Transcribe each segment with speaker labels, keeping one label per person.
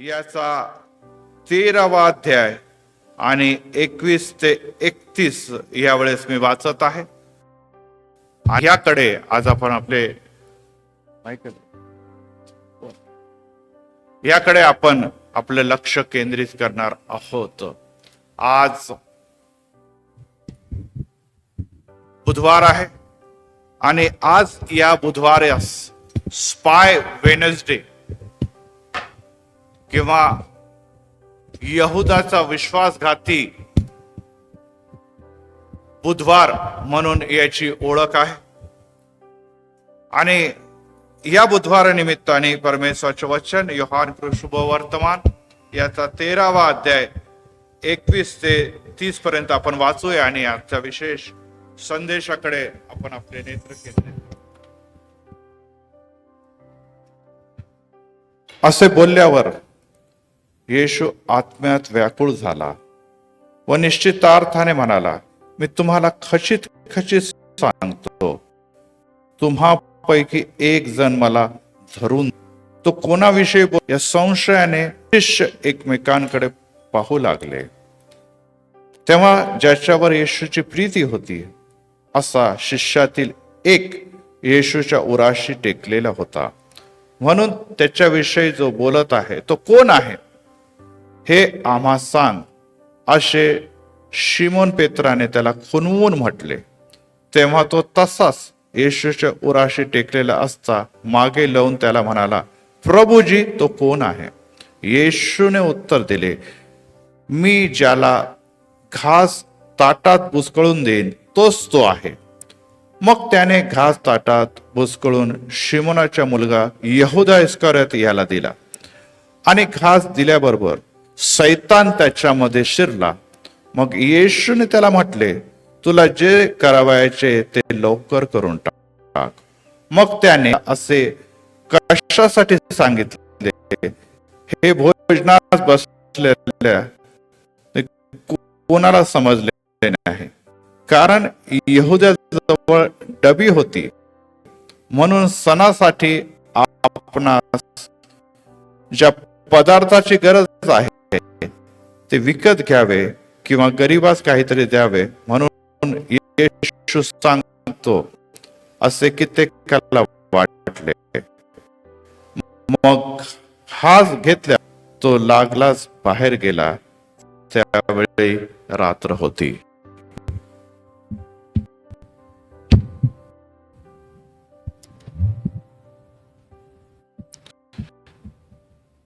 Speaker 1: याचा 13वा अध्याय आणि 21 ते 31 यावेळेस मी वाचत आहे. याकडे आज आपण याकडे आपण आपले लक्ष केंद्रित करणार आहोत. आज बुधवार आहे आणि आज या बुधवारास स्पाय वेनसडे किंवा यहुदाचा विश्वासघाती बुधवार म्हणून याची ओळख आहे. आणि या बुधवारानिमित्ताने परमेश्वराचे वचन योहान शुभवर्तमान याचा 13वा अध्याय 21 ते 30 पर्यंत आपण वाचूया आणि आजच्या विशेष संदेशाकडे आपण आपले नेत्र केंद्रित. असे बोलल्यावर येशू आत्म्यात व्याकुळ झाला व निश्चितार्थाने म्हणाला, मी तुम्हाला खचित खचित सांगतो, तुम्हापैकी एक जण मला धरून तो कोणाविषयी या संशयाने शिष्य एकमेकांकडे पाहू लागले. तेव्हा ज्याच्यावर येशूची प्रीती होती असा शिष्यातील एक येशूच्या उराशी टेकलेला होता. म्हणून त्याच्याविषयी जो बोलत आहे तो कोण आहे हे आम्हा सांग, असे शिमोन पेत्राने त्याला खुणवून म्हटले. तेव्हा तो तसाच येशूच्या उराशी टेकलेला असता मागे लावून त्याला म्हणाला, प्रभूजी तो कोण आहे? येशूने उत्तर दिले, मी ज्याला घास ताटात बुचकळून देईन तोच तो आहे. मग त्याने घास ताटात बुचकळून शिमोनाचा मुलगा यहुदा इस्करियोत याला दिला. आणि घास दिल्याबरोबर सैतान त्याच्यामध्ये शिरला. मग येशूने त्याला म्हटले, तुला जे करावयाचे ते लवकर करून टाक. मग त्याने असे कशासाठी सांगितले हे भोजनास बसलेल्या कोणाला समजले नाही, कारण यहुद्याजवळ डबी होती. म्हणून सणासाठी आपणास ज्या पदार्थाची गरज आहे ते विकत घ्यावे किंवा गरीबास काहीतरी द्यावे म्हणून येशू सांगतो असे कित्येकाला वाटले. मग हाच घेतल्या तो लागलाच बाहेर गेला. त्यावेळी रात्र होती.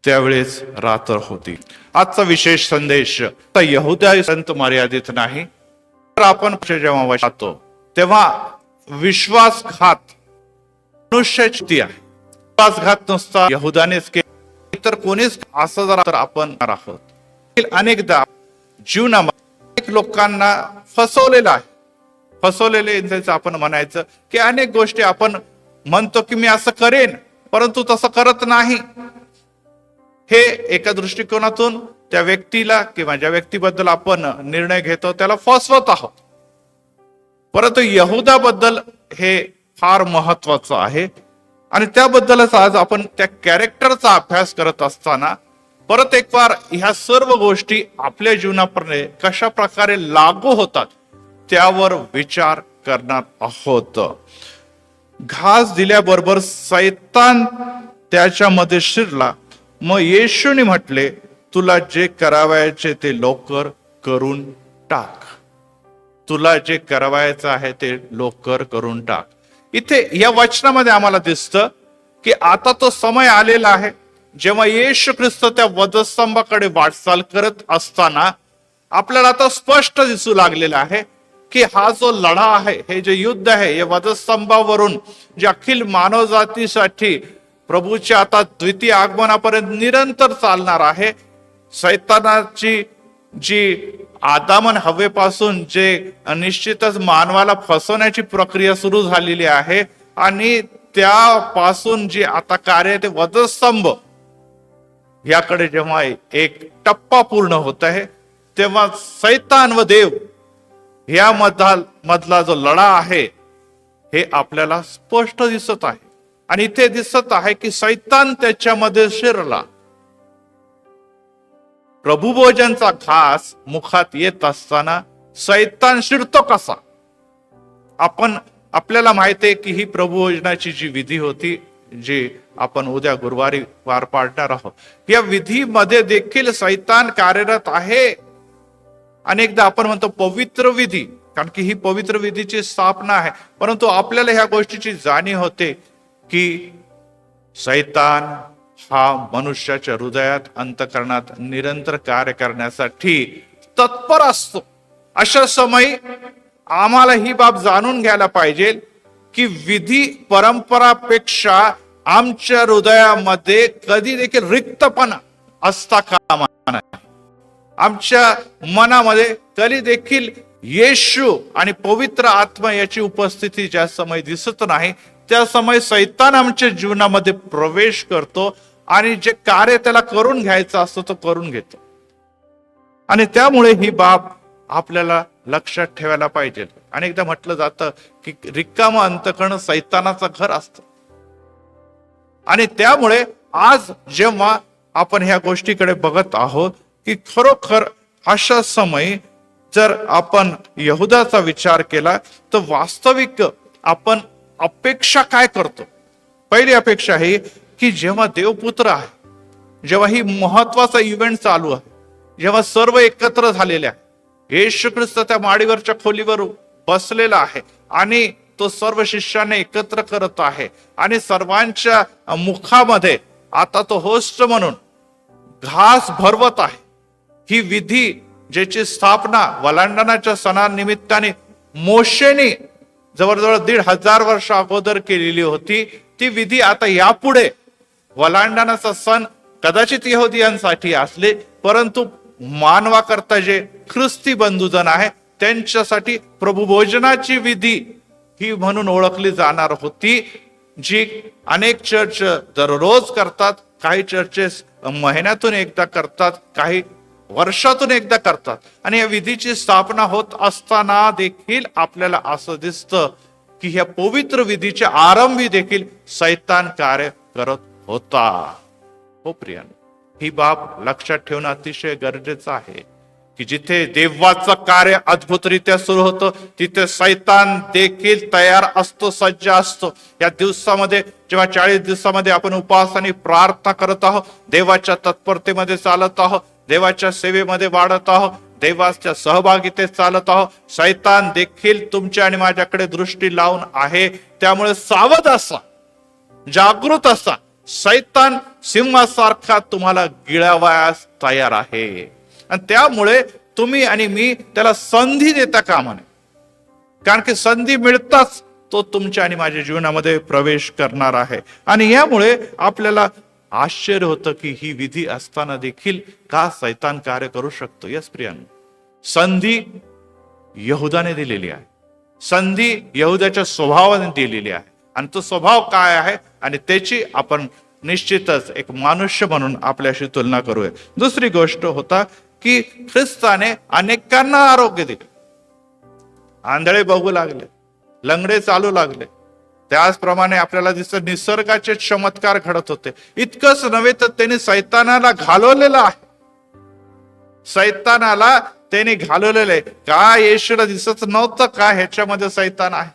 Speaker 1: त्यावेळेस रात्र होती. आजचा विशेष संदेश यहुदा संत मर्यादित नाही, तर आपण जेव्हा वाचतो तेव्हा विश्वासघात मनुष्याची आहे. विश्वासघात नुसता यहुदानेच केला, इतर कोणीच असं जर तर आपण आहोत. अनेकदा जीवनामध्ये अनेक लोकांना फसवलेले आपण म्हणायचं की अनेक गोष्टी आपण म्हणतो की मी असं करेन, परंतु तसं करत नाही. हे एका दृष्टिकोनातून त्या व्यक्तीला किंवा ज्या व्यक्तीबद्दल आपण निर्णय घेतो त्याला फसवत आहोत. परंतु यहुदाबद्दल हे फार महत्वाचं आहे आणि त्याबद्दलच आज आपण त्या कॅरेक्टरचा अभ्यास करत असताना परत एक बार ह्या सर्व गोष्टी आपल्या जीवनाप्रमाणे कशा प्रकारे लागू होतात त्यावर विचार करणार आहोत. घास दिल्याबरोबर सैतान त्याच्यामध्ये शिरला. मग येशूने म्हटले, तुला जे करावयाचे ते लवकर करून टाक. तुला जे करावयाचं आहे ते लवकर करून टाक. इथे या वचनामध्ये आम्हाला दिसतं की आता तो समय आलेला आहे जेव्हा येशू ख्रिस्त त्या वधस्तंभाकडे वाटचाल करत असताना आपल्याला आता स्पष्ट दिसू लागलेला आहे की हा जो लढा आहे, हे जे युद्ध आहे, या वधस्तंभावरून जे अखिल मानवजातीसाठी प्रभूच्या आता द्वितीय आगमनापर्यंत निरंतर चालणार आहे. सैतानाची जी आदामन हवेपासून जे निश्चितच मानवाला फसवण्याची प्रक्रिया सुरू झालेली आहे आणि त्यापासून जी आता कार्य ते वधस्तंभ याकडे जेव्हा एक टप्पा पूर्ण होत आहे तेव्हा सैतान व देव या मधला जो लढा आहे हे आपल्याला स्पष्ट दिसत आहे. आणि इथे दिसत आहे की सैतान त्याच्यामध्ये शिरला. प्रभुभोजनचा घास मुखात येत असताना सैतान शिरतो कसा? आपल्याला माहिती आहे की ही प्रभुभोजनाची जी विधी होती, जी आपण उद्या गुरुवारी पार पाडणार आहोत, या विधीमध्ये देखील सैतान कार्यरत आहे. अनेकदा आपण म्हणतो पवित्र विधी, कारण की ही पवित्र विधीची स्थापना आहे, परंतु आपल्याला ह्या गोष्टीची जाणीव होते की सैतान हा मनुष्याच्या हृदयात, अंतःकरणात निरंतर कार्य करण्यासाठी तत्पर असतो. अशा समयी आम्हाला ही बाब जाणून घ्यायला पाहिजे की विधी परंपरापेक्षा आमच्या हृदयामध्ये कधी देखील रिक्तपणा असता कामा नये. आमच्या मनामध्ये कधी देखील येशू आणि पवित्र आत्मा याची उपस्थिती ज्या समय दिसत नाही, त्या समय सैतान आमच्या जीवनामध्ये प्रवेश करतो आणि जे कार्य त्याला करून घ्यायचं असतं तो करून घेतो. आणि त्यामुळे ही बाब आपल्याला लक्षात ठेवायला पाहिजे. अनेकदा म्हटलं जातं की रिकाम अंतःकरण सैतानाचं घर असतं. आणि त्यामुळे आज जेव्हा आपण ह्या गोष्टीकडे बघत आहोत की खरोखर अशा समयी जर आपण यहुदाचा विचार केला तर वास्तविक आपण अपेक्षा काय करतो? पहिली अपेक्षा आहे की जेव्हा देवपुत्र आहे, जेव्हा ही महत्वाचा इव्हेंट चालू आहे, जेव्हा सर्व एकत्र झालेले आहे, येशू ख्रिस्त त्या माडीवरच्या खोलीवर बसलेला आहे आणि तो सर्व शिष्याने एकत्र करत आहे आणि सर्वांच्या मुखामध्ये आता तो होस्ट म्हणून घास भरवत आहे. ही विधी ज्याची स्थापना वलांडनाच्या सणानिमित्ताने मोशेने जवळजवळ 1500 वर्ष अगोदर केलेली होती, ती विधी आता यापुढे वलांडनाचा सण कदाचित यहुदियांसाठी असले, परंतु मानवाकरता जे ख्रिस्ती बंधुजन आहे त्यांच्यासाठी प्रभुभोजनाची विधी ही म्हणून ओळखली जाणार होती, जी अनेक चर्च दररोज करतात, काही चर्चेस महिन्यातून एकदा करतात, काही वर्षातून एकदा करतात. आणि या विधीची स्थापना होत असताना देखील आपल्याला असं दिसतं की ह्या पवित्र विधीच्या आरंभी देखील सैतान कार्य करत होता. हो प्रियानो, ही बाब लक्षात ठेवणं अतिशय गरजेचं आहे की जिथे देवाचं कार्य अद्भुतरित्या सुरू होतं तिथे सैतान देखील तयार असतो, सज्ज असतो. या दिवसामध्ये जेव्हा 40 दिवसामध्ये आपण उपवास आणि प्रार्थना करत आहोत, देवाच्या तत्परतेमध्ये चालत आहोत, देवाच्या सेवेमध्ये वाढत आहोत, देवाच्या सहभागितेत चालत आहोत, सैतान देखील तुमच्या आणि माझ्याकडे दृष्टी लावून आहे. त्यामुळे सावध असा, जागृत असा. सैतान सिंहासारखा तुम्हाला गिळावयास तयार आहे आणि त्यामुळे तुम्ही आणि मी त्याला संधी देता कामा नये, कारण की संधी मिळताच तो तुमच्या आणि माझ्या जीवनामध्ये प्रवेश करणार आहे. आणि यामुळे आपल्याला आश्चर्य होतं की ही विधी असताना देखील का सैतान कार्य करू शकतो. यस प्रियानो, संधी यहुदाने दिलेली आहे, संधी यहुदाच्या स्वभावाने दिलेली आहे आणि तो स्वभाव काय आहे आणि त्याची आपण निश्चितच एक मनुष्य म्हणून आपल्याशी तुलना करूया. दुसरी गोष्ट होता की ख्रिस्ताने अनेकांना आरोग्य दिले, आंधळे बघू लागले, लंगडे चालू लागले. त्याचप्रमाणे आपल्याला दिसतं निसर्गाचे चमत्कार घडत होते. इतकंच नव्हे तर त्यांनी सैतानाला घालवलेलं आहे, सैतानाला त्यांनी घालवलेलं आहे. का येशूला दिसत नव्हतं का ह्याच्यामध्ये सैतान आहे?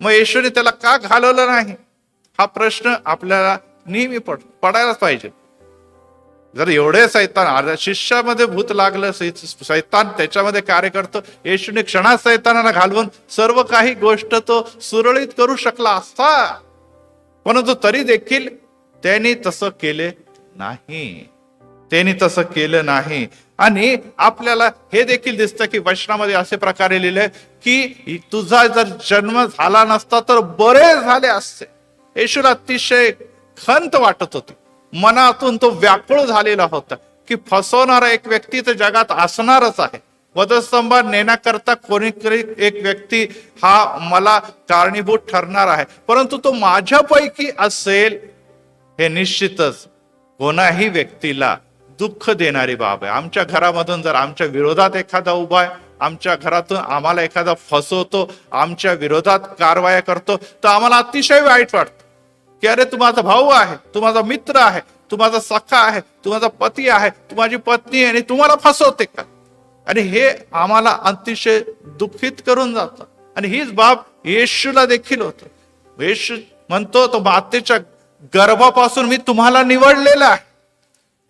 Speaker 1: मग येशूने त्याला का घालवलं नाही? हा प्रश्न आपल्याला नेहमी पडायलाच पाहिजे. जर एवढे सैतान, शिष्यामध्ये भूत लागलं, सैतान त्याच्यामध्ये कार्य करतो, येशूने क्षणात सैतानाला घालवून सर्व काही गोष्ट तो सुरळीत करू शकला असता, परंतु तरी देखील त्यांनी तसं केले नाही, त्यांनी तसं केलं नाही. आणि आपल्याला हे देखील दिसतं की वचनामध्ये असे प्रकारे लिहिले की तुझा जर जन्म झाला नसता तर बरे झाले असते. येशूला अतिशय खंत वाटत होती, मनातून तो व्याकुळ झालेला होता की फसवणारा एक व्यक्ती तर जगात असणारच आहे, वधस्तंभात नेण्याकरता कोणीतरी एक व्यक्ती हा मला कारणीभूत ठरणार आहे, परंतु तो माझ्यापैकी असेल हे निश्चितच कोणाही व्यक्तीला दुःख देणारी बाब आहे. आमच्या घरामधून जर आमच्या विरोधात एखादा उभा आहे, आमच्या घरातून आम्हाला एखादा फसवतो, आमच्या विरोधात कारवाया करतो, तर आम्हाला अतिशय वाईट वाटतं की अरे तू माझा भाऊ आहे, तू माझा मित्र आहे, तू माझा सखा आहे, तू माझा पती आहे, तू माझी पत्नी आहे आणि तू मला फसवते का? आणि हे आम्हाला अतिशय दुःखित करून जातं. आणि हीच बाब येशूला देखील होत. येशू म्हणतो, तो मातेच्या गर्भापासून मी तुम्हाला निवडलेला आहे.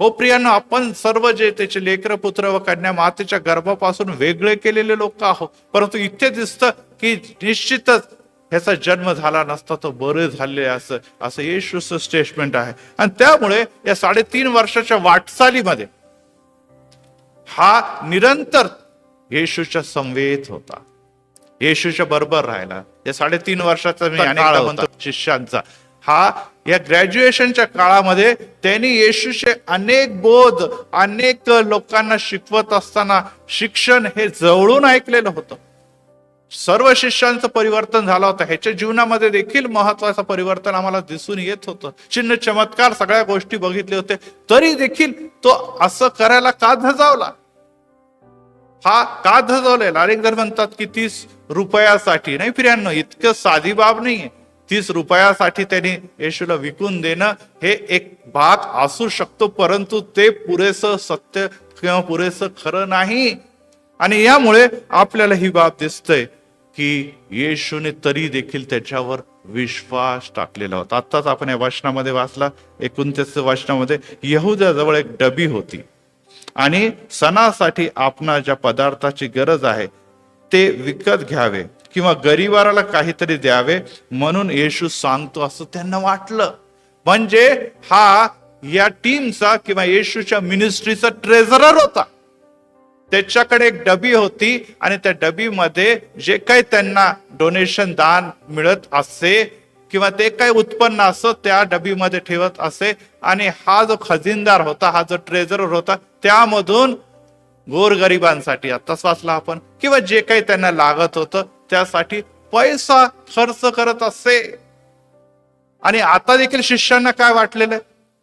Speaker 1: हो प्रियांनो, आपण सर्व जे त्याचे लेकर पुत्र व कन्या मातेच्या गर्भापासून वेगळे केलेले लोक आहोत. परंतु इथे दिसतं की निश्चितच ह्याचा जन्म झाला नसता तो बरे झाले असं येशूचं स्टेटमेंट आहे. आणि त्यामुळे या 3.5 वर्षाच्या वाटचालीमध्ये हा निरंतर येशूच्या समवेत होता, येशूच्या बरोबर राहिला. या 3.5 वर्षाचा मी अनेकदा म्हणतो शिष्यांचा, हा या ग्रॅज्युएशनच्या काळामध्ये त्यांनी येशूचे अनेक बोध अनेक लोकांना शिकवत असताना शिक्षण हे जवळून ऐकलेलं होतं. सर्व शिष्यांचं परिवर्तन झालं होतं. ह्याच्या जीवनामध्ये देखील महत्वाचं परिवर्तन आम्हाला दिसून येत होतं. चिन्ह चमत्कार सगळ्या गोष्टी बघितले होते, तरी देखील तो असं करायला का धजावला? हा का धजावलेला? अनेक जण म्हणतात की 30 रुपयासाठी. नाही प्रियांनो, इतकं साधी बाब नाहीये. 30 रुपयासाठी त्यांनी येशूला विकून देणं हे एक भाग असू शकतो, परंतु ते पुरेसं सत्य किंवा पुरेसं खरं नाही. आणि यामुळे आपल्याला ही बाब दिसतंय की येशूने तरी देखील त्याच्यावर विश्वास टाकलेला होता. आत्ताच आपण या वचनामध्ये वाचला, 29 वचनामध्ये, यहुदाजवळ एक डबी होती आणि सणासाठी आपणा ज्या पदार्थाची गरज आहे ते विकत घ्यावे किंवा गरीबाला काहीतरी द्यावे म्हणून येशू सांगतो असं त्यांना वाटलं. म्हणजे हा या टीमचा किंवा येशूच्या मिनिस्ट्रीचा ट्रेझरर होता. त्याच्याकडे एक डबी होती आणि त्या डबीमध्ये जे काही त्यांना डोनेशन दान मिळत असे किंवा ते काही उत्पन्न असं त्या डबीमध्ये ठेवत असे. आणि हा जो खजिनदार होता, हा जो ट्रेझरर होता, त्यामधून गोरगरिबांसाठी, आत्ताच वाचला आपण, किंवा जे काही त्यांना लागत होतं त्यासाठी पैसा खर्च करत असे. आणि आता देखील शिष्यांना काय वाटलेलं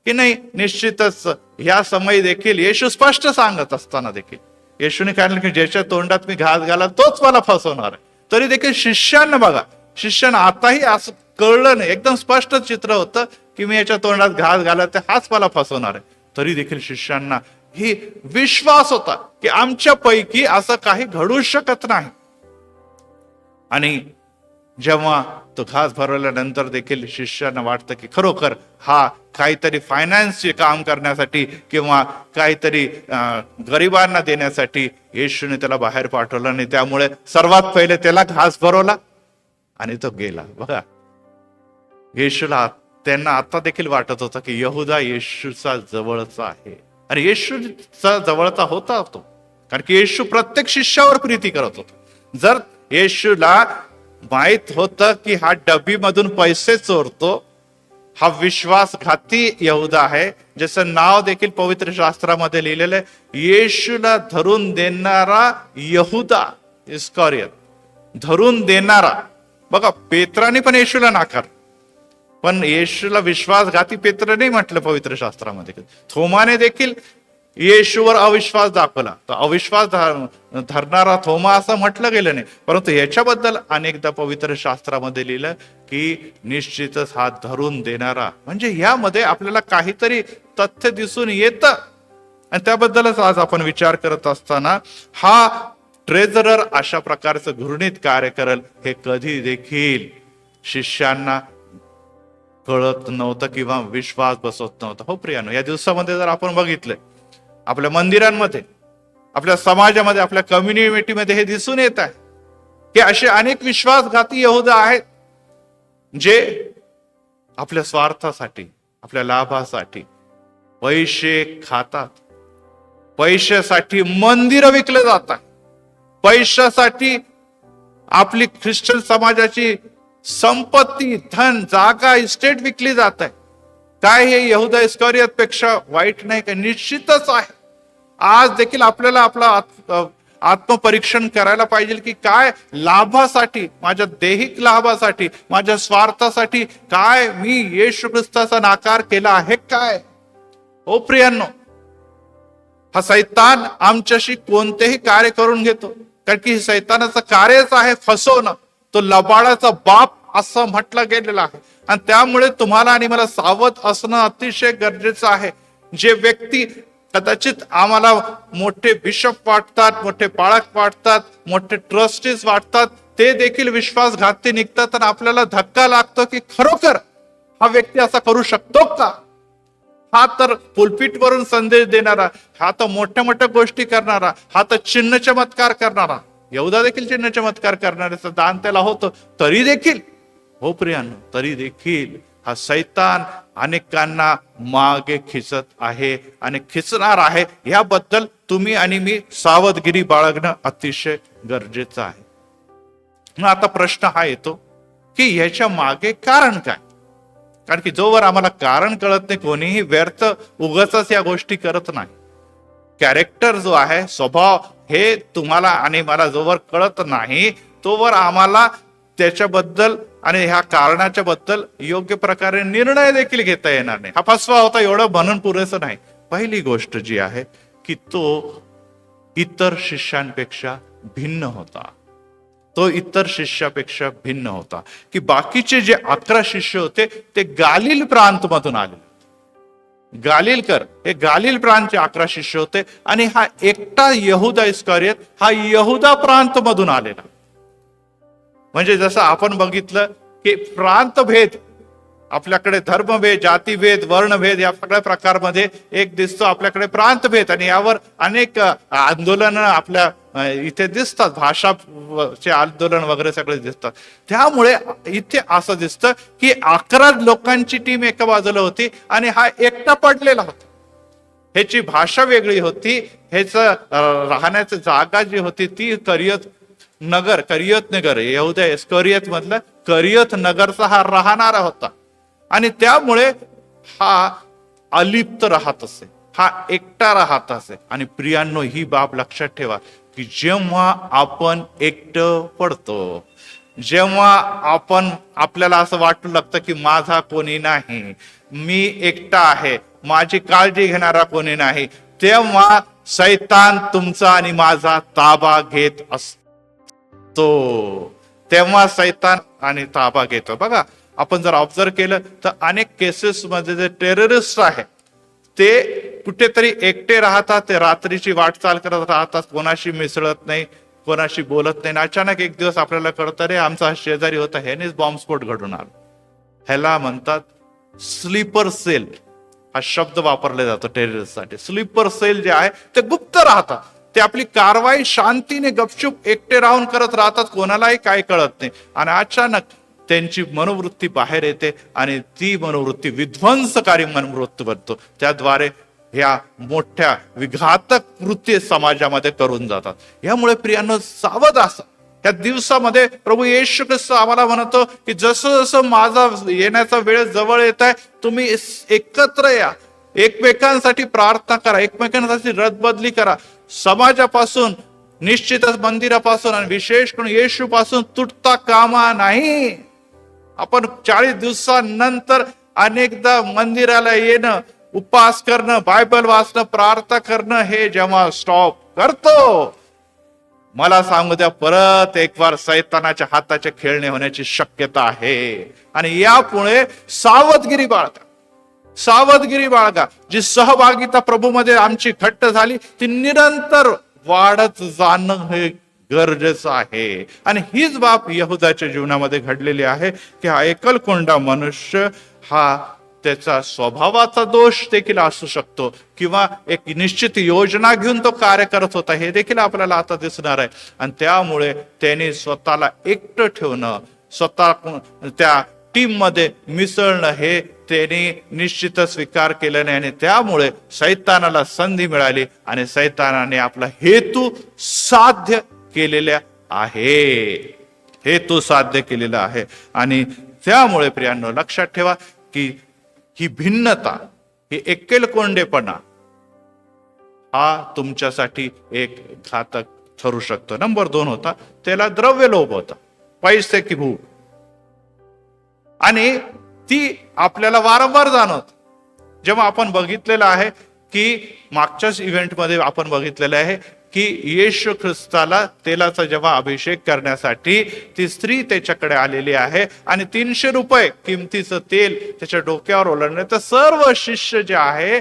Speaker 1: की नाही, निश्चितच ह्या समयी देखील येशू स्पष्ट सांगत असताना देखील येशूने काय की ज्याच्या तोंडात मी घास घाला तोच मला फसवणार आहे. तरी देखील शिष्यांना बघा, शिष्यांना आताही असं कळलं नाही, एकदम स्पष्ट चित्र होतं की मी याच्या तोंडात घास घाला तर हाच मला फसवणार आहे. तरी देखील शिष्यांना ही विश्वास होता की आमच्या पैकी असं काही घडू शकत नाही. आणि जेव्हा तो घास भरवल्यानंतर देखील शिष्यांना वाटतं की खरोखर हा काहीतरी फायनान्सचे काम करण्यासाठी किंवा काहीतरी गरिबांना देण्यासाठी येशूने त्याला बाहेर पाठवलं. आणि त्यामुळे सर्वात पहिले त्याला घास भरवला आणि तो गेला. बघा, येशूला त्यांना आता देखील वाटत होतं की यहुदा येशूचा जवळचा आहे. आणि येशूचा जवळचा होता तो, कारण की येशू प्रत्येक शिष्यावर प्रीती करत होता. जर येशूला माहित होतं की हा डबी मधून पैसे चोरतो, हा विश्वासघाती यहुदा आहे, ज्याचं नाव देखील पवित्र शास्त्रामध्ये लिहिलेलं आहे, येशूला धरून देणारा यहुदा इस्करियोत, धरून देणारा. बघा, पेत्राने पण येशूला नाकार, पण येशूला विश्वासघाती पेत्र नाही म्हटलं पवित्र शास्त्रामध्ये. थोमाने देखील येशूवर अविश्वास दाखवला, तर अविश्वास धरणारा थोमा असं म्हटलं गेलं नाही. परंतु याच्याबद्दल अनेकदा पवित्र शास्त्रामध्ये लिहिलं की निश्चितच हा धरून देणारा, म्हणजे यामध्ये आपल्याला काहीतरी तथ्य दिसून येतं. आणि त्याबद्दलच आज आपण विचार करत असताना हा ट्रेझरर अशा प्रकारचं घृणित कार्य करेल हे कधी देखील शिष्यांना कळत नव्हतं किंवा विश्वास बसवत नव्हता. हो प्रियानो, या दिवसामध्ये जर आपण बघितलं, आपल्या मंदिरांमध्ये, आपल्या समाजामध्ये, आपल्या कम्युनिटीमध्ये हे दिसून येत आहे की असे अनेक विश्वासघाती यहुदा आहेत जे आपल्या स्वार्थासाठी, आपल्या लाभासाठी पैसे खातात. पैशासाठी मंदिरं विकले जातात, पैशासाठी आपली ख्रिश्चन समाजाची संपत्ती, धन, जागा, इस्टेट विकली जात आहे. काय हे यहुदा इस्करियोत पेक्षा वाईट नाही का? निश्चितच आहे. आज देखील आपल्याला आपला आत्मपरीक्षण करायला पाहिजे की काय लाभासाठी, माझ्या दैहिक लाभासाठी, माझ्या स्वार्थासाठी काय मी येशू ख्रिस्ताचा नाकार केला आहे काय? हो प्रियांनो, हा सैतान आमच्याशी कोणतेही कार्य करून घेतो, कारण की सैतानाचं कार्यच आहे फसवणं. तो लबाडाचा बाप असं म्हटलं गेलेलं आहे. आणि त्यामुळे तुम्हाला आणि मला सावध असणं अतिशय गरजेचं आहे. जे व्यक्ती कदाचित आम्हाला मोठे बिशप वाटतात, मोठे पाळक वाटतात, मोठे ट्रस्टीज वाटतात, ते देखील विश्वासघाती निघतात आणि आपल्याला धक्का लागतो की खरोखर हा व्यक्ती असा करू शकतो का? हा तर पुलपीट वरून संदेश देणारा, हा तर मोठ्या मोठ्या गोष्टी करणारा, हा तर चिन्ह चमत्कार करणारा. यहूदा देखील चिन्ह चमत्कार करणाऱ्याचं दान त्याला होतं, तरी देखील हो प्रियांनो, तरी देखील हा सैतान अनेकांना मागे खिचत आहे आणि खिचणार आहे. याबद्दल तुम्ही आणि मी सावधगिरी बाळगणं अतिशय गरजेचं आहे. मग आता प्रश्न हा येतो की ह्याच्या मागे कारण काय? कारण की जोवर आम्हाला कारण कळत नाही, कोणीही व्यर्थ उगाचच या गोष्टी करत नाही. कॅरेक्टर जो आहे, स्वभाव, हे तुम्हाला आणि मला जोवर कळत नाही तोवर आम्हाला त्याच्याबद्दल आणि ह्या कारणाच्या बद्दल योग्य प्रकारे निर्णय देखील घेता येणार नाही. हा फसवा होता एवढं म्हणून पुरेसं नाही. पहिली गोष्ट जी आहे की तो इतर शिष्यांपेक्षा भिन्न होता. तो इतर शिष्यापेक्षा भिन्न होता की बाकीचे जे 11 शिष्य होते ते गालिल प्रांत मधून आले. गालिलकर हे गालिल प्रांतचे 11 शिष्य होते आणि हा एकटा यहूदा इस्करियत हा यहूदा प्रांत मधून आलेला. म्हणजे जसं आपण बघितलं की प्रांतभेद, आपल्याकडे धर्मभेद, जातीभेद, वर्णभेद या सगळ्या प्रकारमध्ये एक दिसतो आपल्याकडे प्रांतभेद, आणि यावर अनेक आंदोलन आपल्या इथे दिसतात, भाषाचे आंदोलन वगैरे सगळे दिसतात. त्यामुळे इथे असं दिसतं की 11 लोकांची टीम एका बाजूला होती आणि हा एकटा पडलेला होता. ह्याची भाषा वेगळी होती, ह्याच राहण्याची जागा जी होती ती करियत नगर, यहूदा इस्करियत मधलं करियत नगरचा हा राहणारा होता. आणि त्यामुळे हा अलिप्त राहत असे, हा एकटा राहत असे. आणि प्रियांनो, ही बाब लक्षात ठेवा की जेव्हा आपण एकटं पडतो, जेव्हा आपल्याला असं वाटू लागतं की माझा कोणी नाही, मी एकटा आहे, माझी काळजी घेणारा कोणी नाही, तेव्हा शैतान तुमचा आणि माझा ताबा घेत असतो. तेव्हा शैतान आणि ताबा घेतो. बघा, आपण जर ऑब्झर्व केलं तर अनेक केसेस मध्ये जे टेररिस्ट आहेत ते कुठेतरी एकटे राहतात, ते रात्रीची वाटचाल करत राहतात, कोणाशी मिसळत नाही, कोणाशी बोलत नाही. अचानक एक दिवस आपल्याला कळतं, रे आमचा शेजारी होता, ह्यानेच बॉम्बस्फोट घडून आला. ह्याला म्हणतात स्लीपर सेल, हा शब्द वापरला जातो टेररिस्ट साठी. स्लीपर सेल जे आहे ते गुप्त राहतात, ते आपली कारवाई शांतीने गपचूप एकटे राहून करत राहतात, कोणालाही काय कळत नाही. आणि अचानक त्यांची मनोवृत्ती बाहेर येते आणि ती मनोवृत्ती विध्वंसकारी मनोवृत्ती बनतो. त्याद्वारे ह्या मोठ्या विघातक कृत्य समाजामध्ये करून जातात. यामुळे प्रियांनो, सावध असा. या दिवसामध्ये प्रभू येशू ख्रिस्त आम्हाला म्हणतो की जसं जसं माझा येण्याचा वेळ जवळ येत आहे, तुम्ही एकत्र या, एकमेकांसाठी प्रार्थना करा, एकमेकांसाठी रदबदली करा. समाजापासून, निश्चितच मंदिरापासून आणि विशेष करून येशू पासून तुटता कामा नाही. आपण 40 दिवसानंतर अनेकदा मंदिराला येणं, उपवास करणं, बायबल वाचणं, प्रार्थना करणं हे जेव्हा स्टॉप करतो, मला सांगू द्या, परत एक बार सैतानाच्या हाताचे खेळणे होण्याची शक्यता आहे. आणि यापुढे सावधगिरी बाळगा. जी सहभागिता प्रभूमध्ये आमची घट्ट झाली ती निरंतर वाढत जाणं हे गरजेचं आहे. आणि हीच बाब यहूदाच्या जीवनामध्ये घडलेली आहे की हा एकलकोंडा मनुष्य हा त्याचा स्वभावाचा दोष देखील असू शकतो, किंवा एक निश्चित योजना घेऊन तो कार्य करत होता, हे देखील आपल्याला आता दिसणार आहे. आणि त्यामुळे त्याने स्वतःला एकटं ठेवणं, स्वतः त्या टीम मध्ये मिसळणं हे त्याने निश्चितच स्वीकार केलं नाही. आणि त्यामुळे सैतानाला संधी मिळाली आणि सैतानाने आपला हेतू साध्य केलेला आहे. आणि त्यामुळे प्रियांनो, लक्षात ठेवा की ही भिन्नता, ही एकेलकोंडेपणा हा तुमच्यासाठी एक घातक ठरू शकतो. नंबर 2 होता, त्याला द्रव्य लोभ होता, पैसे की भूक. आणि ती आपल्याला वारंवार जाणवत. जेव्हा आपण बघितलेलं आहे की मागच्याच इव्हेंटमध्ये आपण बघितलेलं आहे की येशू ख्रिस्ताला तेलाचा जेव्हा अभिषेक करण्यासाठी ती स्त्री त्याच्याकडे आलेली आहे आणि 300 रुपये किमतीचं तेल त्याच्या डोक्यावर ओलांडलं, तर सर्व शिष्य जे आहे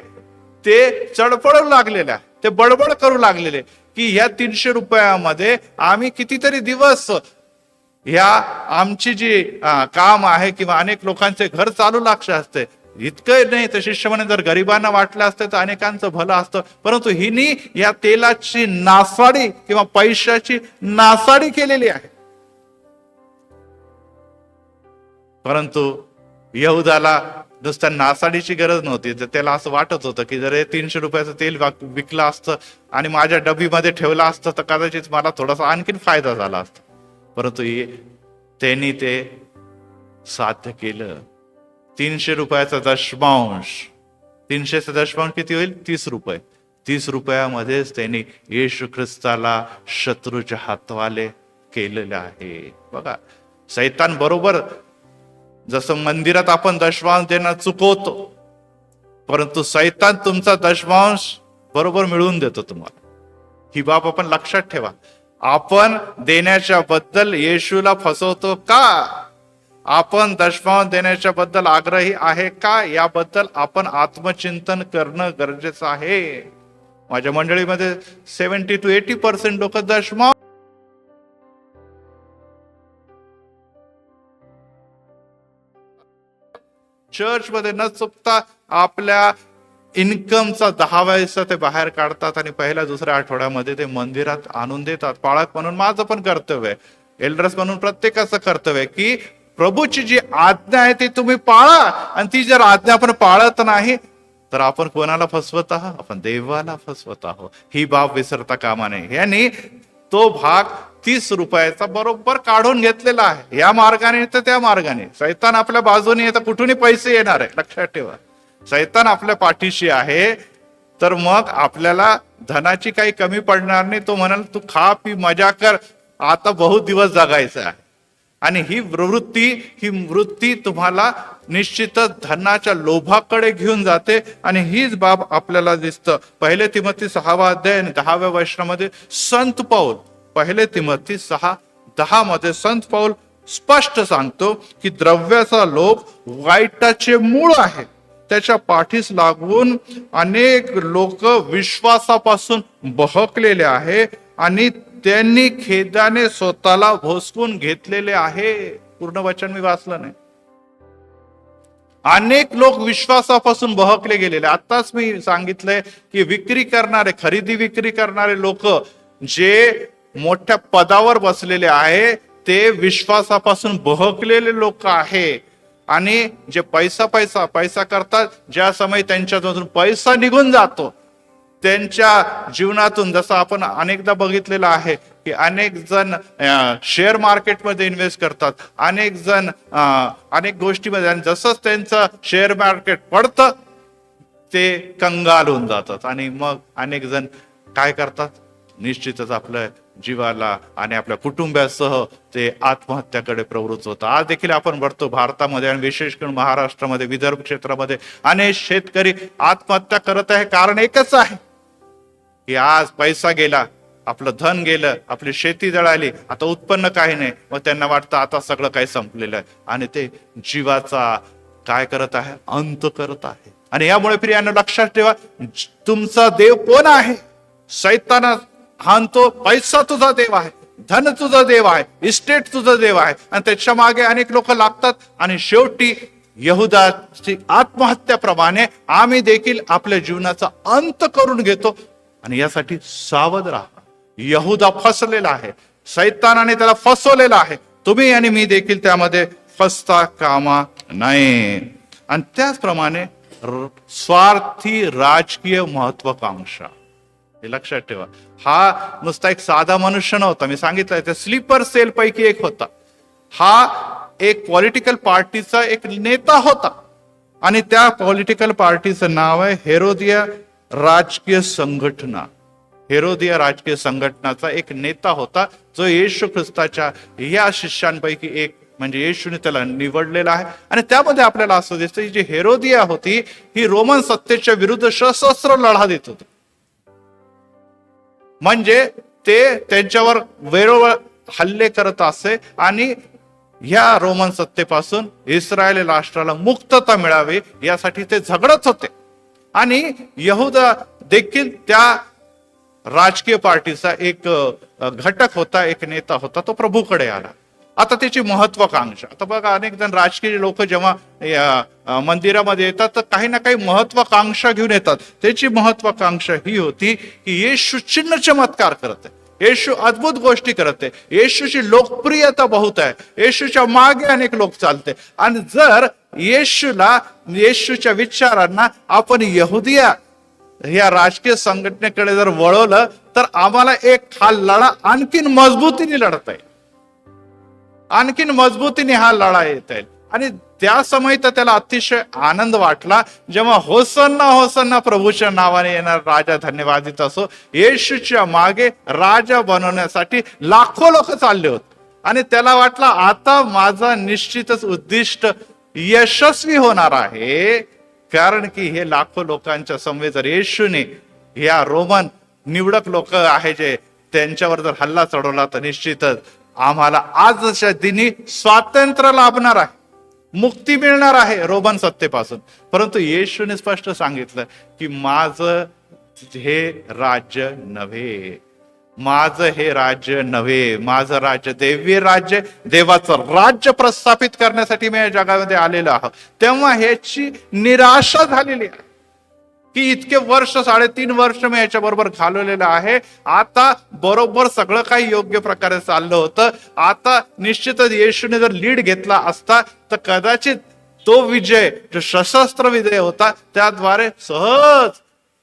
Speaker 1: ते चडपडू लागलेले, ते बडबड करू लागलेले की ह्या 300 रुपयामध्ये आम्ही कितीतरी दिवस ह्या आमची जी काम आहे किंवा अनेक लोकांचे घर चालू लागले असते. इतकं नाही तर शिष्य म्हणे जर गरिबांना वाटलं असतं तर अनेकांचं भलं असतं, परंतु हिनी या तेलाची नासाडी किंवा पैशाची नासाडी केलेली आहे. परंतु यहुदाला नुसत्या नासाडीची गरज नव्हती, तर त्याला असं वाटत होतं की जर हे 300 रुपयाचं तेल विकलं असतं आणि माझ्या डबीमध्ये ठेवलं असतं तर कदाचित मला थोडासा आणखीन फायदा झाला असता. परंतु त्यांनी ते साध्य केलं. 300 रुपयाचा दशमांश, 300चा दशमांश किती होईल? 30 रुपये. 30 रुपयामध्येच त्यांनी येशू ख्रिस्ताला शत्रूच्या हातवाले केलेले आहे. बघा, सैतान बरोबर जसं मंदिरात आपण दशमांश देणं चुकवतो, परंतु सैतान तुमचा दशमांश बरोबर मिळवून देतो तुम्हाला. ही बाब आपण लक्षात ठेवा. आपण देण्याच्या बद्दल येशूला फसवतो का? आपण दशमांश देण्याच्या बद्दल आग्रही आहे का? याबद्दल आपण आत्मचिंतन करणं गरजेचं आहे. माझ्या मंडळीमध्ये 70 to 80% लोक दशमांश चर्च मध्ये न चुकता आपल्या इन्कमचा 10% ते बाहेर काढतात आणि पहिल्या दुसऱ्या आठवड्यामध्ये ते मंदिरात आणून देतात. पाळक म्हणून माझं पण कर्तव्य आहे, एल्डर्स म्हणून प्रत्येकाचं कर्तव्य आहे की प्रभूची जी आज्ञा आहे ती तुम्ही पाळा. आणि ती जर आज्ञा आपण पाळत नाही तर आपण कोणाला फसवत आहोत? आपण देवाला फसवत आहोत. ही बाब विसरता कामा नये. यांनी तो भाग 30 रुपयाचा बरोबर काढून घेतलेला आहे. या मार्गाने तर त्या मार्गाने सैतान आपल्या बाजूने येतं, कुठूनही पैसे येणार आहे. लक्षात ठेवा, सैतान आपल्या पाठीशी आहे, तर मग आपल्याला धनाची काही कमी पडणार नाही. तो म्हणाल तू खा पी मजा कर, आता बहुत दिवस जगायचं आहे. आणि ही वृत्ती तुम्हाला निश्चितच धनाच्या लोभाकडे घेऊन जाते. आणि हीच बाब आपल्याला दिसतं 1 तिमोथी 6 अध्याय 10व्या वचनामध्ये संत पौल, 1 तिमोथी 6:10 मध्ये संत पौल स्पष्ट सांगतो की द्रव्याचा लोभ वाईटाचे मूळ आहे. त्याच्या पाठीस लागून अनेक लोक विश्वासापासून बहकलेले आहे आणि त्यांनी खेदाने स्वतःला भोसकून घेतलेले आहे. पूर्ण वचन मी वाचलं नाही. अनेक लोक विश्वासापासून बहकले गेलेले. आताच मी सांगितलंय की विक्री करणारे, खरेदी विक्री करणारे लोक जे मोठ्या पदावर बसलेले आहे ते विश्वासापासून बहकलेले लोक आहे. आणि जे पैसा करतात, ज्या समय त्यांच्यातून पैसा निघून जातो त्यांच्या जीवनातून, जसं आपण अनेकदा बघितलेलं आहे की अनेक जण शेअर मार्केटमध्ये इन्व्हेस्ट करतात, अनेक जण अनेक गोष्टीमध्ये, आणि जसंच त्यांचं शेअर मार्केट पडतं ते कंगाल होऊन जातात. आणि मग अनेक जण काय करतात? निश्चितच आपल्या जीवाला आणि आपल्या कुटुंबासह ते आत्महत्याकडे प्रवृत्त होतं. आज देखील आपण बघतो भारतामध्ये आणि विशेष करून महाराष्ट्रामध्ये, विदर्भ क्षेत्रामध्ये अनेक शेतकरी आत्महत्या करत आहे. कारण एकच आहे की आज पैसा गेला, आपलं धन गेलं, आपली शेती जळाली, आता उत्पन्न काही नाही. मग त्यांना वाटतं आता सगळं काही संपलेलं आहे आणि ते जीवाचा काय करत आहे? अंत करत आहे. आणि यामुळे प्रियांनो लक्षात ठेवा, तुमचा देव कोण आहे? सैताना हाणतो पैसा तुझा देव आहे, धन तुझा देव आहे, इस्टेट तुझा देव आहे. आणि त्याच्या मागे अनेक लोक लागतात आणि शेवटी यहुदाची आत्महत्याप्रमाणे आम्ही देखील आपल्या जीवनाचा अंत करून घेतो. आणि यासाठी सावध राहा. यहुदा फसलेला आहे, सैतानाने त्याला फसवलेला आहे. तुम्ही आणि मी देखील त्यामध्ये फसता कामा नये. आणि त्याचप्रमाणे स्वार्थी राजकीय महत्वाकांक्षा, हे लक्षात ठेवा. हा नुसता एक साधा मनुष्य नव्हता. मी सांगितलं त्या स्लीपर सेल पैकी एक होता. हा एक पॉलिटिकल पार्टीचा एक नेता होता आणि त्या पॉलिटिकल पार्टीचं नाव आहे हेरोदिया राजकीय संघटना. हेरोदिया राजकीय संघटनाचा एक नेता होता जो येशू ख्रिस्ताच्या या शिष्यांपैकी एक, म्हणजे येशूने त्याला निवडलेला आहे. आणि त्यामध्ये आपल्याला असं दिसतं की जी हेरोदिया होती ही रोमन सत्तेच्या विरुद्ध सशस्त्र लढा देत होती. म्हणजे ते त्यांच्यावर वेळोवेळ हल्ले करत असे आणि ह्या रोमन सत्तेपासून इस्रायल राष्ट्राला मुक्तता मिळावी यासाठी ते झगडत होते. आणि यहुदा देखील त्या राजकीय पार्टीचा एक घटक होता, एक नेता होता. तो प्रभूकडे आला. आता त्याची महत्वाकांक्षा, आता बघा अनेक जण राजकीय लोक जेव्हा मंदिरामध्ये येतात तर काही ना काही महत्वाकांक्षा घेऊन येतात. त्याची महत्वाकांक्षा ही होती की येशू चिन्ह चमत्कार करत आहे, येशू अद्भुत गोष्टी करते, येशूची लोकप्रियता बहुत आहे, येशूच्या मागे अनेक लोक चालते. आणि जर येशूच्या विचारांना आपण यहुदिया या राजकीय संघटनेकडे जर वळवलं तर आम्हाला एक हा लढा आणखीन मजबूतीने लढता येईल, आणखीन मजबूतीने हा लढा येता येईल. आणि त्या समयी तर त्याला अतिशय आनंद वाटला जेव्हा होसन्ना होसन्ना प्रभूच्या नावाने येणार राजा धन्यवादित असो. येशूच्या मागे राजा बनवण्यासाठी लाखो लोक चालले होते आणि त्याला वाटलं आता माझा निश्चितच उद्दिष्ट यशस्वी होणार आहे. कारण की हे लाखो लोकांच्या समवेत जर येशूने या रोमन निवडक लोक आहे जे त्यांच्यावर जर हल्ला चढवला तर निश्चितच आम्हाला आजच्या दिनी स्वातंत्र्य लाभणार आहे, मुक्ती मिळणार आहे रोमन सत्तेपासून. परंतु येशूने स्पष्ट सांगितलं की माझं हे राज्य नव्हे, माझं हे राज्य नव्हे, माझं राज्य दैवी राज्य, देवाचं राज्य प्रस्थापित करण्यासाठी मी या जगामध्ये आलेलो आहे. तेव्हा ह्याची निराशा झालेली आहे की इतके वर्ष 3.5 वर्ष मी याच्या बरोबर घालवलेलं आहे. आता बरोबर सगळं काही योग्य प्रकारे चाललं होतं. आता निश्चितच येशूने जर लीड घेतला असता तर कदाचित तो विजय जो सशस्त्र विजय होता त्याद्वारे सहज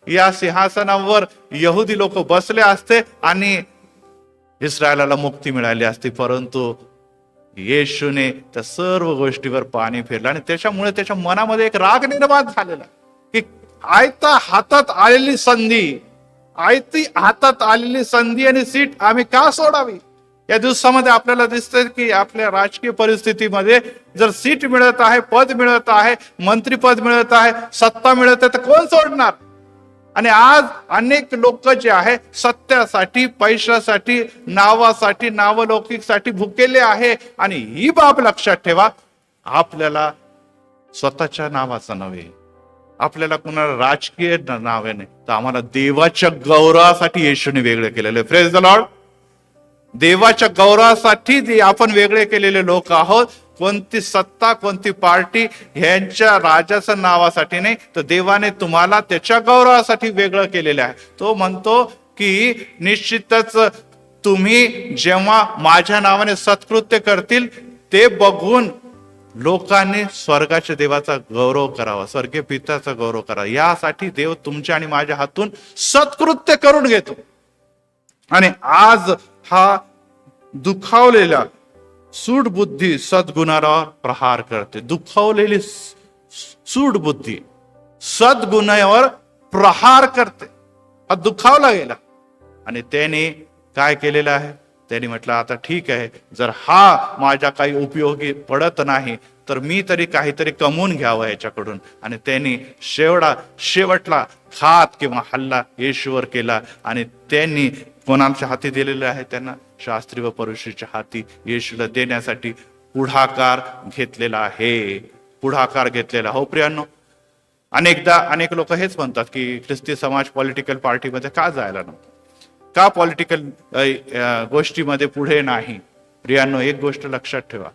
Speaker 1: या सिंहासनावर यहुदी लोक बसले असते आणि इस्रायलाला मुक्ती मिळाली असती. परंतु येशूने त्या सर्व गोष्टीवर पाणी फेरलं आणि त्याच्यामुळे त्याच्या मनामध्ये एक राग निर्माण झालेला की आयता हातात आलेली संधी, आयती हातात आलेली संधी आणि सीट आम्ही का सोडावी. या दिवसामध्ये आपल्याला दिसतंय की आपल्या राजकीय परिस्थितीमध्ये जर सीट मिळत आहे, पद मिळत आहे, मंत्रीपद मिळत आहे, सत्ता मिळत आहे तर कोण सोडणार. आणि आज अनेक लोक जे आहे सत्यासाठी, पैशासाठी, नावासाठी, नावलौकिकसाठी भुकेले आहे. आणि ही बाब लक्षात ठेवा, आपल्याला स्वतःच्या नावाचं नव्हे, आपल्याला कुणाला राजकीय नावे नाही, तर आम्हाला देवाच्या गौरवासाठी येशूने वेगळे केलेले. Praise the Lord. देवाच्या गौरवासाठी आपण वेगळे केलेले लोक आहोत. कोणती सत्ता, कोणती पार्टी ह्यांच्या राजाच्या नावासाठी नाही, तर देवाने तुम्हाला त्याच्या गौरवासाठी वेगळं केलेलं आहे. तो म्हणतो की निश्चितच तुम्ही जेव्हा माझ्या नावाने सत्कृत्य करतील ते बघून लोकांनी स्वर्गाच्या देवाचा गौरव करावा, स्वर्गीय पित्याचा गौरव करावा. यासाठी देव तुमच्या आणि माझ्या हातून सत्कृत्य करून घेतो. आणि आज हा दुखावलेला सूड बुद्धी सद्गुणावर प्रहार करते. दुखावलेली सूड बुद्धी सद्गुणावर प्रहार करते. हा दुखावला गेला आणि त्याने काय केलेलं आहे, त्यांनी म्हटलं आता ठीक आहे, जर हा माझ्या काही उपयोगी पडत नाही तर मी तरी काहीतरी कमवून घ्यावं याच्याकडून. आणि त्यांनी शेवटला घात किंवा हल्ला येशूवर केला. आणि त्यांनी कोणाच्या हाती दिलेलं आहे, त्यांना शास्त्री व फरीसीच्या हाती येशूला देण्यासाठी पुढाकार घेतलेला आहे, पुढाकार घेतलेला. हो प्रियांनो, अनेकदा अनेक लोक हेच म्हणतात की ख्रिस्ती समाज पॉलिटिकल पार्टीमध्ये का जायला नको, का पॉलिटिकल गोष्टीमध्ये पुढे नाही. प्रियांनो, एक गोष्ट लक्षात ठेवा,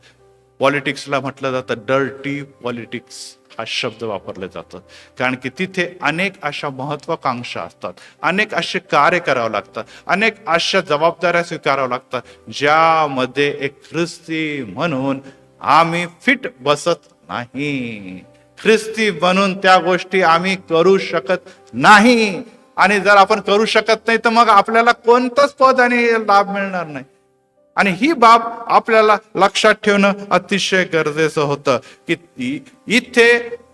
Speaker 1: पॉलिटिक्सला म्हटलं जातं डर्टी पॉलिटिक्स हा शब्द वापरले जातं. कारण की तिथे अनेक अशा महत्वाकांक्षा असतात, अनेक असे कार्य करावं लागतात, अनेक अशा जबाबदाऱ्या स्वीकाराव्या लागतात ज्यामध्ये एक ख्रिस्ती म्हणून आम्ही फिट बसत नाही. ख्रिस्ती बनून त्या गोष्टी आम्ही करू शकत नाही. आणि जर आपण करू शकत नाही तर मग आपल्याला कोणतंच पद आणि लाभ मिळणार नाही. आणि ही बाब आपल्याला लक्षात ठेवणं अतिशय गरजेचं होतं की इथे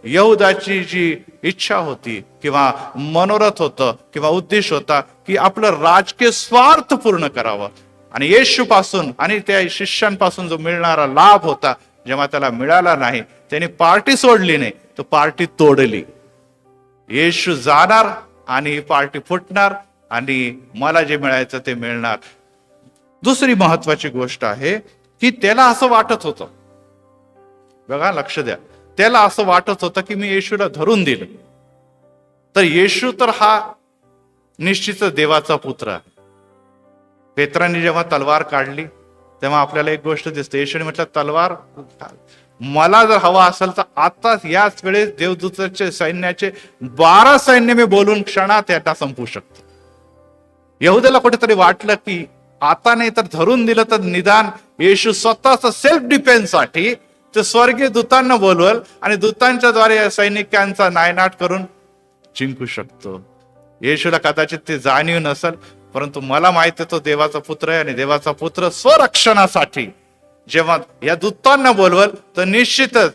Speaker 1: यहुदाची जी इच्छा होती किंवा मनोरथ होतं किंवा उद्देश होता की आपलं राजकीय स्वार्थ पूर्ण करावं. आणि येशूपासून आणि त्या शिष्यांपासून जो मिळणारा लाभ होता, जेव्हा त्याला मिळाला नाही, त्याने पार्टी सोडली नाही, तर पार्टी तोडली. येशू जाणार आणि ही पार्टी फुटणार आणि मला जे मिळायचं ते मिळणार. दुसरी महत्वाची गोष्ट आहे की त्याला असं वाटत होतं, बघा लक्ष द्या, त्याला असं वाटत होतं की मी येशूला धरून दिलं तर येशू तर हा निश्चितच देवाचा पुत्र आहे. पेत्रांनी जेव्हा तलवार काढली तेव्हा आपल्याला एक गोष्ट दिसते, येशूने म्हटलं तलवार मला जर हवा असेल तर आताच याच वेळेस देवदूताचे सैन्याचे 12 सैन्य मी बोलून क्षणात त्यांना संपवू शकतो. यहुद्याला कुठेतरी वाटलं की आता नाही तर धरून दिलं तर निदान येशू स्वतःच सेल्फ डिफेन्स साठी ते स्वर्गीय दूतांना बोलवल आणि दूतांच्या द्वारे या सैनिकांचा नायनाट करून जिंकू शकतो. येशूला कदाचित ते जाणीव नसेल, परंतु मला माहिती तो देवाचा पुत्र आहे आणि देवाचा पुत्र स्वरक्षणासाठी जेव्हा या दूतांना बोलवल तर निश्चितच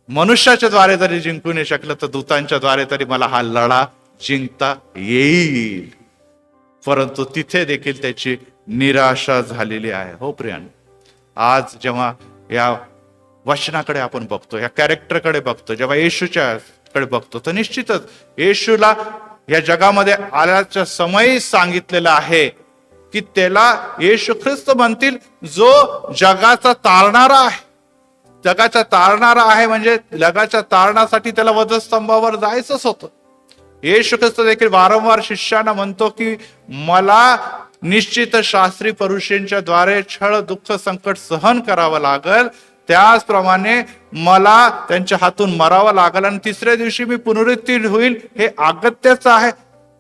Speaker 1: मनुष्याच्या द्वारे जरी जिंकू नाही शकलं तर दूतांच्या द्वारे तरी मला हा लढा जिंकता येईल. परंतु तिथे देखील त्याची निराशा झालेली आहे. हो प्रियान, आज जेव्हा या वचनाकडे आपण बघतो, या कॅरेक्टरकडे बघतो, जेव्हा येशूच्या कडे बघतो तर निश्चितच येशूला या जगामध्ये आल्याच्या समयी सांगितलेलं आहे की त्याला येशू ख्रिस्त म्हणतील जो जगाचा तारणारा आहे. जगाचा तारणारा आहे म्हणजे जगाच्या तारणासाठी त्याला वधस्तंभावर जायचंच होतं. येशू ख्रिस्त देखील वारंवार शिष्यांना म्हणतो की मला निश्चित शास्त्री पुरुषांच्या द्वारे छळ दुःख संकट सहन करावं लागल, त्याचप्रमाणे मला त्यांच्या हातून मरावं लागल आणि तिसऱ्या दिवशी मी पुनरुत्थान होईल, हे अगत्याचं आहे.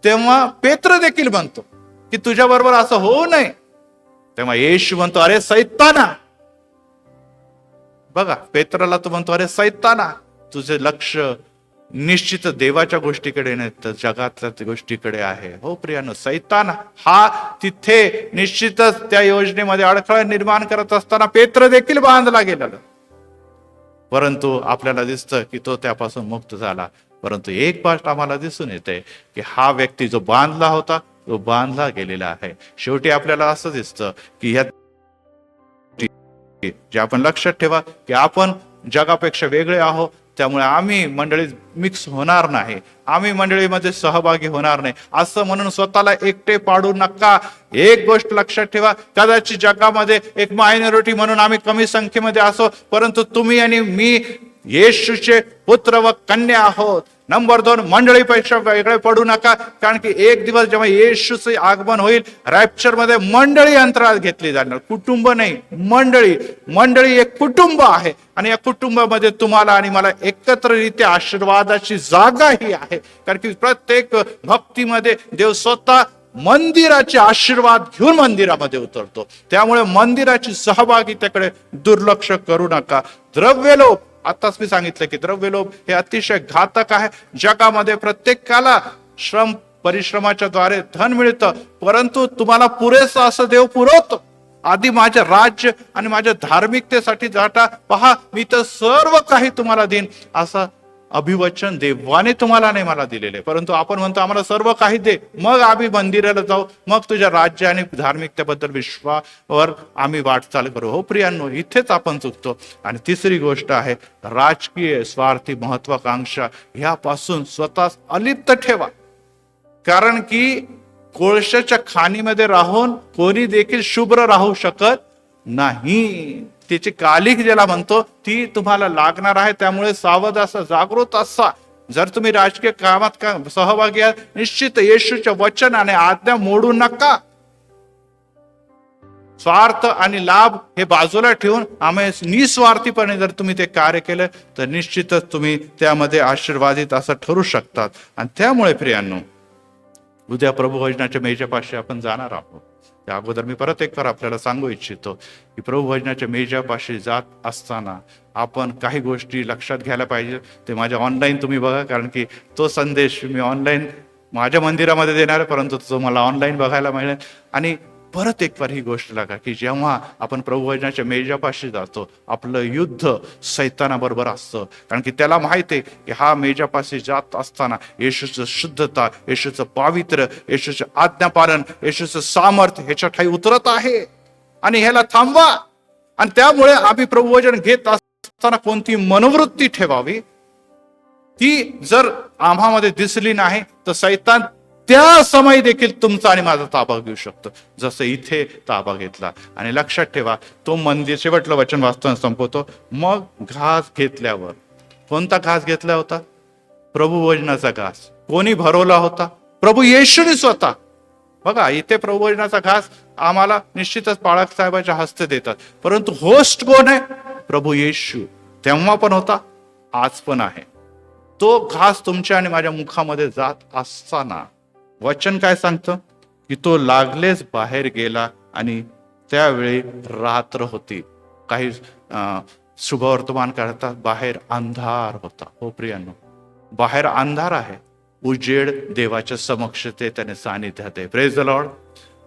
Speaker 1: तेव्हा पेत्र देखील म्हणतो की तुझ्या बरोबर असं होऊ नये. तेव्हा येशू म्हणतो अरे सैताना, बघा पेत्राला तो म्हणतो अरे सैताना, तुझे लक्ष निश्चित देवाच्या गोष्टीकडे नाही तर जगातल्या गोष्टीकडे आहे. हो प्रियानो, सैतान हा तिथे निश्चितच त्या योजनेमध्ये अडथळा निर्माण करत असताना पेत्र देखील बांधला गेलेला, परंतु आपल्याला दिसतं की तो त्यापासून मुक्त झाला. परंतु एक गोष्ट आम्हाला दिसून येते की हा व्यक्ती जो बांधला होता तो बांधला गेलेला आहे. शेवटी आपल्याला असं दिसतं की ह्या जे आपण लक्षात ठेवा की आपण जगापेक्षा वेगळे आहोत, त्यामुळे आम्ही मंडळीत मिक्स होणार नाही, आम्ही मंडळीमध्ये सहभागी होणार नाही असं म्हणून स्वतःला एकटे पाडू नका. एक गोष्ट लक्षात ठेवा, कदाचित जगामध्ये एक मायनॉरिटी म्हणून आम्ही कमी संख्येमध्ये असो, परंतु तुम्ही आणि मी येशूचे पुत्र व कन्या आहोत. नंबर 2, मंडळीपेक्षा वेगळे पडू नका, कारण की एक दिवस जेव्हा येशूचे आगमन होईल रॅप्चर मध्ये मंडळी अंतराळात घेतली जाणार, कुटुंब नाही मंडळी. मंडळी एक कुटुंब आहे आणि या कुटुंबामध्ये तुम्हाला आणि मला एकत्ररित्या आशीर्वादाची जागा ही आहे, कारण की प्रत्येक भक्तीमध्ये देव स्वतः मंदिराचे आशीर्वाद घेऊन मंदिरामध्ये उतरतो. त्यामुळे मंदिराची सहभागितेकडे दुर्लक्ष करू नका. द्रव्यलोभ, आताच मी सांगितलं की द्रव्यलोभ हे अतिशय घातक आहे. जगामध्ये प्रत्येकाला परिश्रमाच्या द्वारे धन मिळतं, परंतु तुम्हाला पुरेसं असं देव पुरवतो. आधी माझे राज्य आणि माझ्या धार्मिकतेसाठी जाता, पहा मी तर सर्व काही तुम्हाला देईन असं अभिवचन देवाने तुम्हाला नाही मला दिलेले. परंतु आपण म्हणतो आम्हाला सर्व काही दे, मग आम्ही मंदिराला जाऊ, मग तुझ्या राज्य आणि धार्मिकतेबद्दल विश्वासावर आम्ही वाटचाल करू. हो प्रियांनो, इथेच आपण चुकतो. आणि तिसरी गोष्ट आहे राजकीय स्वार्थी महत्वाकांक्षा, ह्यापासून स्वतः अलिप्त ठेवा. कारण की कोळशाच्या खाणीमध्ये राहून कोणी देखील शुभ्र राहू शकत नाही. त्याची कालिक ज्याला म्हणतो ती तुम्हाला लागणार आहे. त्यामुळे सावध असा, जागृत असा. जर तुम्ही राजकीय कामात सहभागी आहात, निश्चित येशूच्या वचन आणि आज्ञा मोडू नका. स्वार्थ आणि लाभ हे बाजूला ठेवून आम्ही निस्वार्थीपणे जर तुम्ही ते कार्य केलं तर निश्चितच तुम्ही त्यामध्ये आशीर्वादित असं ठरू शकतात. आणि त्यामुळे प्रियांनो, उद्या प्रभू भोजनाच्या मेजापाशी आपण जाणार आहोत. त्या अगोदर मी परत एक आपल्याला सांगू इच्छितो की प्रभू भोजनाच्या मेजापाशी जात असताना आपण काही गोष्टी लक्षात घ्यायला पाहिजे. ते माझ्या ऑनलाईन तुम्ही बघा, कारण की तो संदेश मी ऑनलाईन माझ्या मंदिरामध्ये देणार आहे, परंतु तो मला ऑनलाईन बघायला मिळेल. आणि परत एक ही गोष्ट लागा की जेव्हा आपण प्रभू भोजनाच्या मेजापाशी जातो, आपलं युद्ध सैतानाबरोबर असतं, कारण की त्याला माहिती आहे की हा मेजापाशी जात असताना येशूचं शुद्धता, येशूचं पावित्र्य, येशूचं आज्ञापालन, येशूचं सामर्थ्य ह्याच्या ठाई उतरत आहे आणि ह्याला थांबवा. आणि त्यामुळे आम्ही प्रभू भोजन घेत असताना कोणती मनोवृत्ती ठेवावी, ती जर आम्हामध्ये दिसली नाही तर सैतान त्या समयी देखील तुमचा आणि माझा ताबा घेऊ शकतो, जसं इथे ताबा घेतला. आणि लक्षात ठेवा, तो मंदिर, शेवटलं वचन वाचताना संपवतो, मग घास घेतल्यावर. कोणता घास घेतला होता? प्रभू भोजनाचा घास. कोणी भरवला होता? प्रभू येशूने स्वतः. बघा, इथे प्रभू भोजनाचा घास आम्हाला निश्चितच पाळक साहेबाच्या हस्ते देतात, परंतु होस्ट कोण आहे? प्रभू येशू. तेव्हा पण होता, आज पण आहे. तो घास तुमच्या आणि माझ्या मुखामध्ये जात असताना वचन काय सांगतं? की तो लागलेच बाहेर गेला आणि त्यावेळी रात्र होती. काही शुभवर्तमान करतात, बाहेर अंधार होता. हो प्रियांनो, बाहेर अंधार आहे, उजेड देवाच्या समक्षते त्याने सानिध्यात आहे. Praise the Lord.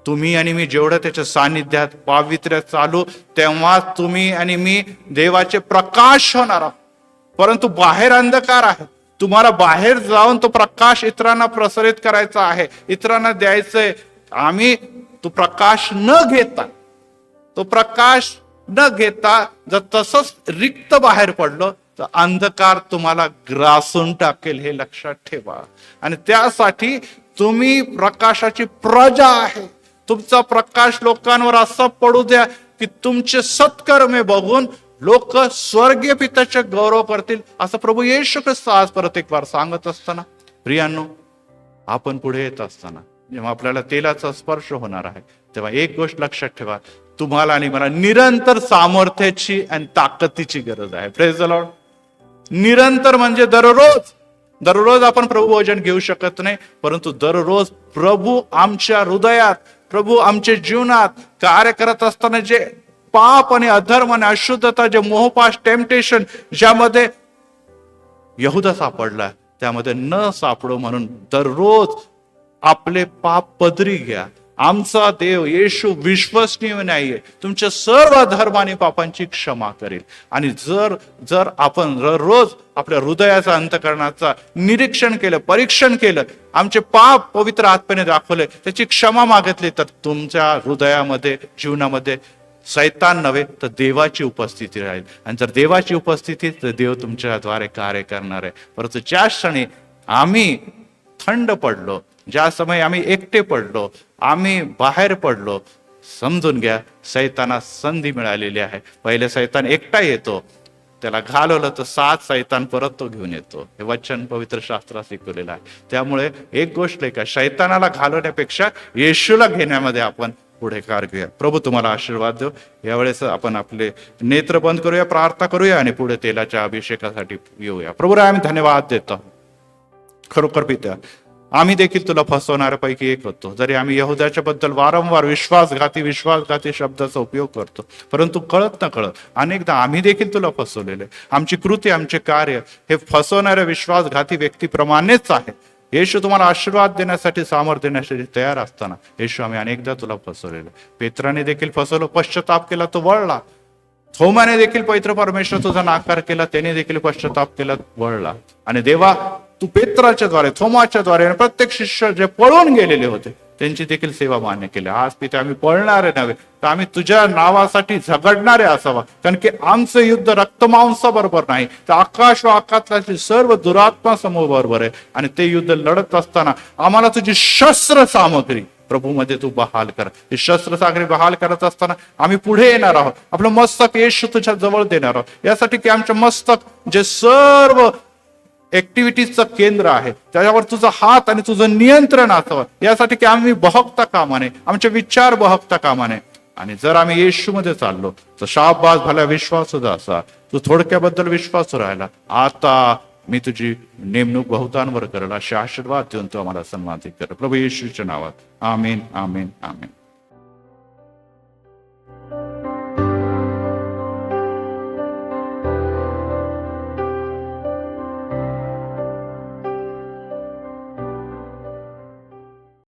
Speaker 1: तुम्ही आणि मी जेवढं त्याच्या सानिध्यात पावित्र्यात चालू, तेव्हा तुम्ही आणि मी देवाचे प्रकाश होणार आहोत. परंतु बाहेर अंधकार आहे. तुम्हाला बाहेर जाऊन तो प्रकाश इतरांना प्रसारित करायचा आहे, इतरांना द्यायचंय. आम्ही तो प्रकाश न घेता जर तसंच रिक्त बाहेर पडलो तर अंधकार तुम्हाला ग्रासून टाकेल, हे लक्षात ठेवा. आणि त्यासाठी तुम्ही प्रकाशाची प्रजा आहे. तुमचा प्रकाश लोकांवर असा पडू द्या की तुमचे सत्कर्मे बघून लोक स्वर्गीय पित्याचे गौरव करतील, असं प्रभू येशू ख्रिस्त आज परत एक वार सांगत असताना. प्रियांनो, आपण पुढे येत असताना जेव्हा आपल्याला तेलाचा स्पर्श होणार आहे, तेव्हा एक गोष्ट लक्षात ठेवा, तुम्हाला आणि मला निरंतर सामर्थ्याची आणि ताकदीची गरज आहे. Praise the Lord. निरंतर म्हणजे दररोज आपण प्रभू भोजन घेऊ शकत नाही, परंतु दररोज प्रभू आमच्या हृदयात, प्रभू आमच्या जीवनात कार्य करत असताना जे पाप आणि अधर्म आणि अशुद्धता, जे मोहपाश, टेम्पटेशन, ज्यामध्ये यहुदा सापडला, त्यामध्ये न सापडो म्हणून दररोज आपले पाप पदरी घ्या. आमचा देव येशू विश्वसनीय नाहीये, तुमच्या सर्व अधर्म आणि पापांची क्षमा करेल. आणि जर आपण रोज आपल्या हृदयाचा, अंतःकरणाचा निरीक्षण केलं, परीक्षण केलं, आमचे पाप पवित्र आत्म्याने दाखवले, त्याची क्षमा मागितली, तर तुमच्या हृदयामध्ये, जीवनामध्ये शैतान नव्हे तर देवाची उपस्थिती राहील. आणि जर देवाची उपस्थिती, तर देव तुमच्याद्वारे कार्य करणार आहे. परंतु ज्या क्षणी आम्ही थंड पडलो, ज्या समय आम्ही एकटे पडलो, आम्ही बाहेर पडलो, समजून घ्या सैतानास संधी मिळालेली आहे. पहिले सैतान एकटा येतो, त्याला घालवलं तर 7 सैतान परत तो घेऊन येतो. हे वचन पवित्र शास्त्रात शिकवलेलं आहे. त्यामुळे एक गोष्ट आहे का, शैतानाला घालवण्यापेक्षा येशूला घेण्यामध्ये आपण पुढेकार घेऊया. प्रभू तुम्हाला आशीर्वाद देव. यावेळेस आपण आपले नेत्र बंद करूया, प्रार्थना करूया आणि पुढे तेलाच्या अभिषेकासाठी येऊया. प्रभू आम्ही धन्यवाद देतो. खरोखर पित्या, आम्ही देखील तुला फसवणाऱ्यापैकी एक होतो. जरी आम्ही यहुदाच्या बद्दल वारंवार विश्वासघाती शब्दाचा उपयोग करतो, परंतु कळत न कळत अनेकदा आम्ही देखील तुला फसवलेले. आमची कृती, आमचे कार्य हे फसवणाऱ्या विश्वासघाती व्यक्तीप्रमाणेच आहे. येशू, तुम्हाला आशीर्वाद देण्यासाठी, सामर्थ्य देण्यासाठी तयार असताना येशू, आम्ही अनेकदा तुला फसवलेलं. पेत्राने देखील फसवलं, पश्चाताप केला, तो वळला. थोमाने देखील पवित्र परमेश्वर तुझा नाकार केला, त्याने देखील पश्चाताप केला, वळला. आणि देवा, तू पेत्राच्या द्वारे, थोमाच्या द्वारे आणि प्रत्येक शिष्य जे पळून गेलेले होते त्यांची देखील सेवा मान्य केली. आज पिते, आम्ही पळणारे नव्हे तर आम्ही तुझ्या नावासाठी झगडणारे असावा. कारण की आमचं युद्ध रक्तमांसाबरोबर नाही, तर आकाश व आकाशातली सर्व दुरात्मा समूह बरोबर आहे. आणि ते युद्ध लढत असताना आम्हाला तुझी शस्त्र सामग्री प्रभूमध्ये तू बहाल कर. ही शस्त्र सामग्री बहाल करत असताना आम्ही पुढे येणार आहोत. आपलं मस्तक येशू तुझ्या जवळ देणार आहोत, यासाठी की आमचं मस्तक जे सर्व ऍक्टिव्हिटीजचं केंद्र आहे, त्याच्यावर तुझा हात आणि तुझं नियंत्रण असावं. यासाठी की आम्ही बहकता कामा नये, आमचे विचार बहकता कामा नये. आणि जर आम्ही येशूमध्ये चाललो तर शाबास, भल्या विश्वास सुद्धा असा. तू थोडक्याबद्दल विश्वास राहिला, आता मी तुझी नेमणूक बहुतांवर करेल, असे आशीर्वाद देऊन तू आम्हाला सन्मानित कर. प्रभू येशूच्या नावात आमेन, आमेन, आमेन.